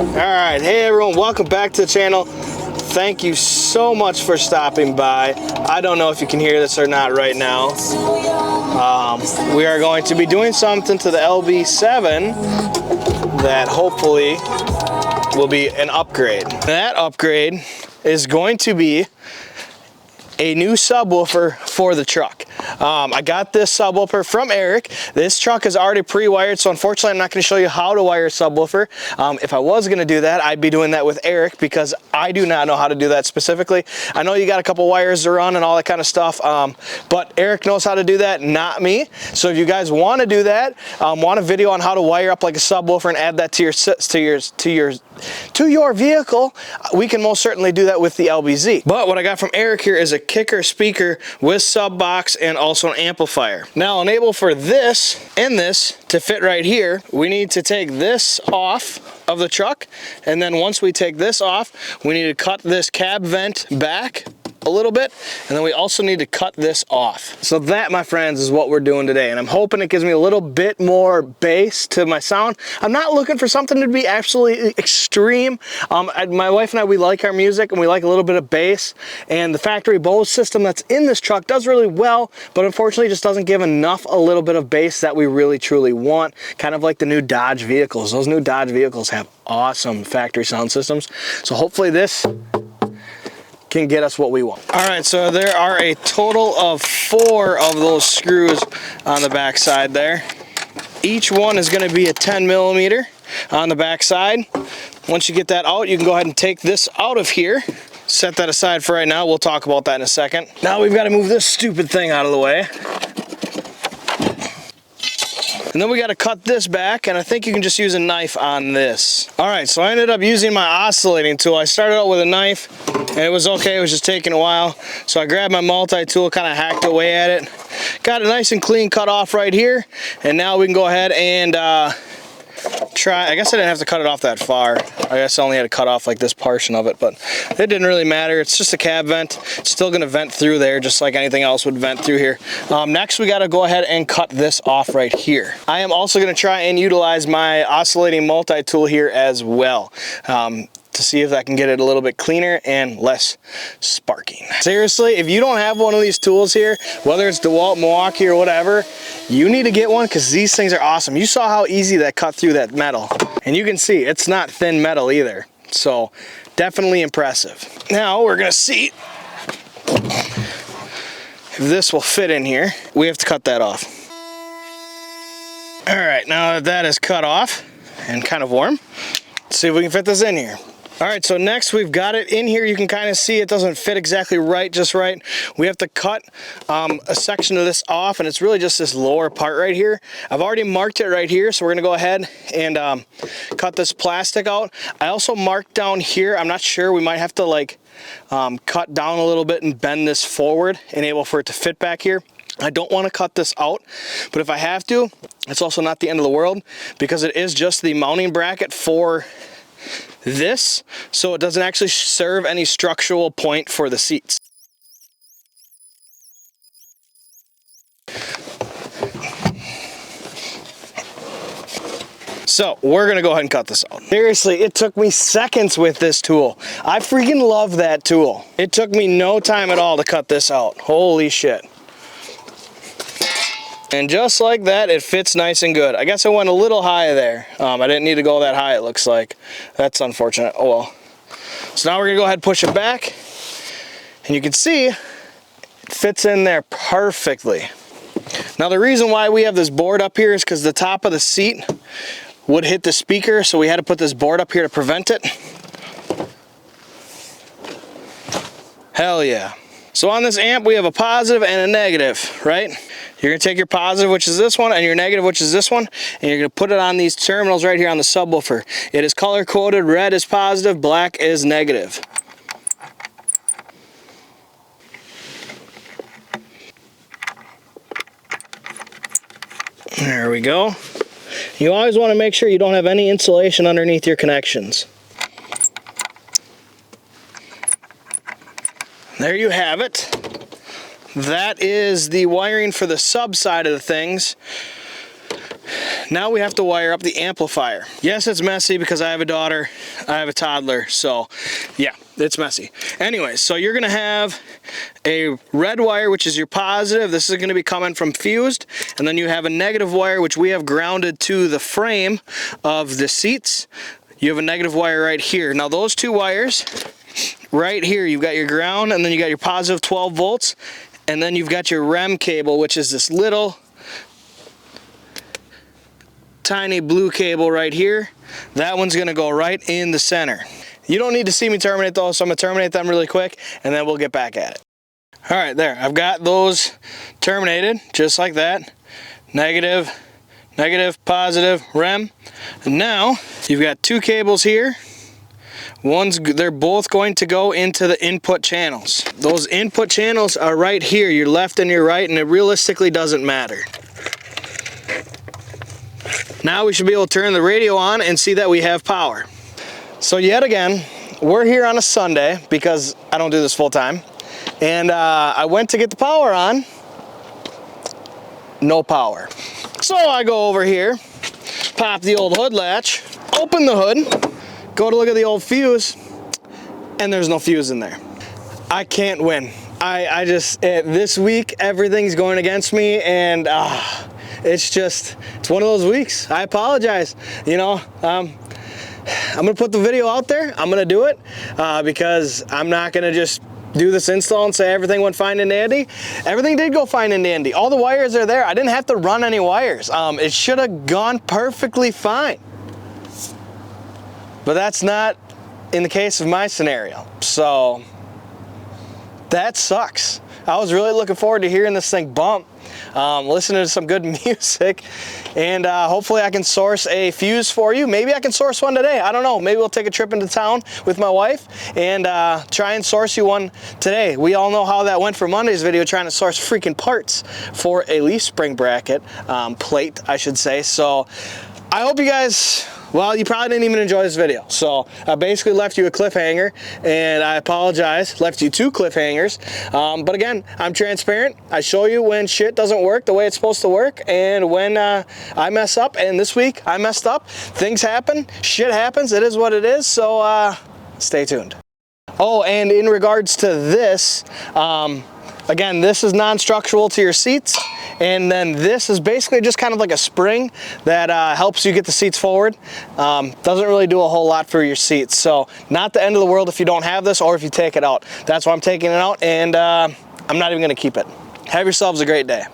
Alright, hey everyone, welcome back to the channel. Thank you so much for stopping by. I don't know if you can hear this or not right now. We are going to be doing something to the LB7 that hopefully will be an upgrade. That upgrade is going to be a new subwoofer for the truck. I got this subwoofer from Eric. This truck is already pre-wired, so unfortunately I'm not going to show you how to wire a subwoofer. If I was going to do that, I'd be doing that with Eric because I do not know how to do that specifically. I know you got a couple wires to run and all that kind of stuff, but Eric knows how to do that, not me. So if you guys want to do that, want a video on how to wire up like a subwoofer and add that to your vehicle, we can most certainly do that with the LBZ. But what I got from Eric here is a kicker speaker with sub box and also an amplifier. Now, enable for this and this to fit right here, we need to take this off of the truck, and then once we take this off, we need to cut this cab vent back a little bit, and then we also need to cut this off. So that, my friends, is what we're doing today, and I'm hoping it gives me a little bit more bass to my sound. I'm not looking for something to be absolutely extreme. My wife and I, we like our music and we like a little bit of bass, and the factory Bose system that's in this truck does really well, but unfortunately just doesn't give enough a little bit of bass that we really truly want, kind of like the new Dodge vehicles. Those new Dodge vehicles have awesome factory sound systems, so hopefully this can get us what we want. All right, so there are a total of 4 of those screws on the back side there. Each one is going to be a 10 millimeter on the back side. Once you get that out, you can go ahead and take this out of here. Set that aside for right now. We'll talk about that in a second. Now we've got to move this stupid thing out of the way. And then we got to cut this back, and I think you can just use a knife on this. All right, so I ended up using my oscillating tool. I started out with a knife, and it was okay. It was just taking a while. So I grabbed my multi-tool, kind of hacked away at it. Got it nice and clean cut off right here. And now we can go ahead and try. I guess I didn't have to cut it off that far. I guess I only had to cut off like this portion of it, but it didn't really matter. It's just a cab vent. It's still going to vent through there just like anything else would vent through here. Next, we got to go ahead and cut this off right here. I am also going to try and utilize my oscillating multi-tool here as well, to see if I can get it a little bit cleaner and less sparking. Seriously, if you don't have one of these tools here, whether it's DeWalt, Milwaukee, or whatever, you need to get one because these things are awesome. You saw how easy that cut through that metal, and you can see it's not thin metal either. So definitely impressive. Now we're gonna see if this will fit in here. We have to cut that off. All right, now that that is cut off and kind of warm, let's see if we can fit this in here. All right, so next we've got it in here. You can kind of see it doesn't fit exactly right, just right. We have to cut a section of this off, and it's really just this lower part right here. I've already marked it right here, so we're gonna go ahead and cut this plastic out. I also marked down here. I'm not sure, we might have to like cut down a little bit and bend this forward, enable for it to fit back here. I don't want to cut this out, but if I have to, it's also not the end of the world because it is just the mounting bracket for this, so it doesn't actually serve any structural point for the seats. So we're gonna go ahead and cut this out. Seriously, it took me seconds with this tool. I freaking love that tool. It took me no time at all to cut this out. Holy shit. And just like that, it fits nice and good. I guess I went a little high there. I didn't need to go that high, it looks like. That's unfortunate. Oh well. So now we're gonna go ahead and push it back. And you can see it fits in there perfectly. Now the reason why we have this board up here is because the top of the seat would hit the speaker, so we had to put this board up here to prevent it. Hell yeah. So on this amp, we have a positive and a negative, right? You're gonna take your positive, which is this one, and your negative, which is this one, and you're gonna put it on these terminals right here on the subwoofer. It is color coded. Red is positive, black is negative. There we go. You always want to make sure you don't have any insulation underneath your connections. There you have it. That is the wiring for the sub side of the things. Now we have to wire up the amplifier. Yes, it's messy because I have a daughter, I have a toddler, so yeah, it's messy. Anyways, so you're gonna have a red wire, which is your positive. This is gonna be coming from fused, and then you have a negative wire, which we have grounded to the frame of the seats. You have a negative wire right here. Now those two wires right here, you've got your ground, and then you got your positive 12 volts, and then you've got your REM cable, which is this little tiny blue cable right here. That one's gonna go right in the center. You don't need to see me terminate those, so I'm gonna terminate them really quick and then we'll get back at it. All right, there, I've got those terminated just like that. Negative, negative, positive, REM. And now you've got two cables here. They're both going to go into the input channels. Those input channels are right here, your left and your right, and it realistically doesn't matter. Now we should be able to turn the radio on and see that we have power. So yet again, we're here on a Sunday because I don't do this full time. And I went to get the power on, no power. So I go over here, pop the old hood latch, open the hood, go to look at the old fuse, and there's no fuse in there. I can't win. I just, this week, everything's going against me, and it's one of those weeks. I apologize. You know, I'm gonna put the video out there. I'm gonna do it because I'm not gonna just do this install and say everything went fine and dandy. Everything did go fine and dandy. All the wires are there. I didn't have to run any wires. It should have gone perfectly fine. But that's not in the case of my scenario. So that sucks. I was really looking forward to hearing this thing bump, listening to some good music, and hopefully I can source a fuse for you. Maybe I can source one today. I don't know. Maybe we'll take a trip into town with my wife and try and source you one today. We all know how that went for Monday's video, trying to source freaking parts for a leaf spring bracket, plate, I should say. So I hope you guys, well, you probably didn't even enjoy this video. So I basically left you a cliffhanger, and I apologize, left you two cliffhangers. But again, I'm transparent. I show you when shit doesn't work the way it's supposed to work, and when I mess up, and this week I messed up. Things happen, shit happens, it is what it is, so stay tuned. Oh, and in regards to this, again, this is non-structural to your seats. And then this is basically just kind of like a spring that helps you get the seats forward. Doesn't really do a whole lot for your seats. So not the end of the world if you don't have this or if you take it out. That's why I'm taking it out, and I'm not even gonna keep it. Have yourselves a great day.